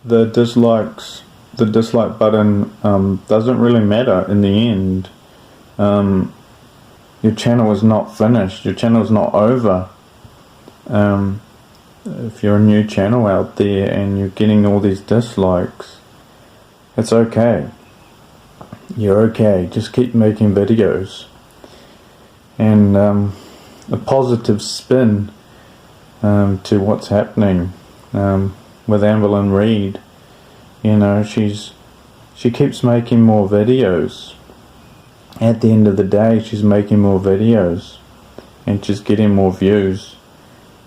the dislike button doesn't really matter in the end. Your channel is not finished, your channel is not over. If you're a new channel out there and you're getting all these dislikes, it's okay. You're okay. Just keep making videos. And a positive spin to what's happening with Amberlynn Reid. You know, she keeps making more videos. At the end of the day, she's making more videos and she's getting more views.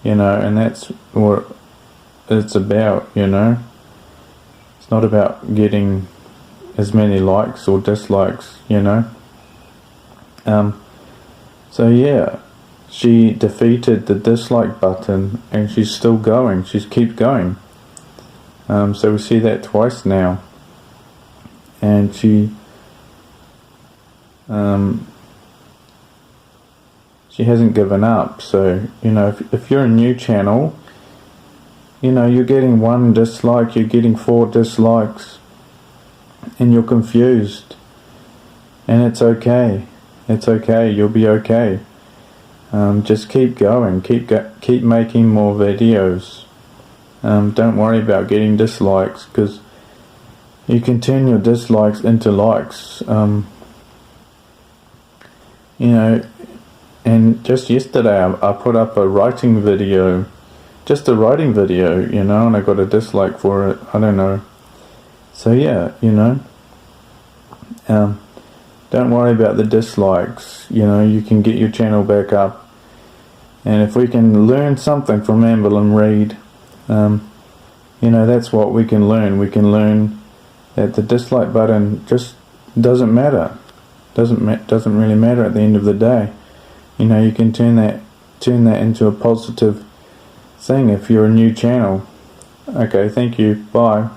You know, and that's what it's about, you know. It's not about getting as many likes or dislikes, you know. So yeah, she defeated the dislike button and she's still going. She keeps going. So we see that twice now. And she hasn't given up. So, you know, if you're a new channel, you know, you're getting 1 dislike, you're getting 4 dislikes, and you're confused. And it's okay. It's okay. You'll be okay. Just keep going. Keep making more videos. Don't worry about getting dislikes, because you can turn your dislikes into likes. You know, and just yesterday I put up a writing video, just a writing video, you know, and I got a dislike for it. I don't know. So yeah, you know, don't worry about the dislikes. You know, you can get your channel back up. And if we can learn something from Amberlynn Reid, you know, that's what we can learn. We can learn that the dislike button just doesn't matter. Doesn't really matter at the end of the day. You know, you can turn that into a positive thing if you're a new channel. Okay, thank you. Bye.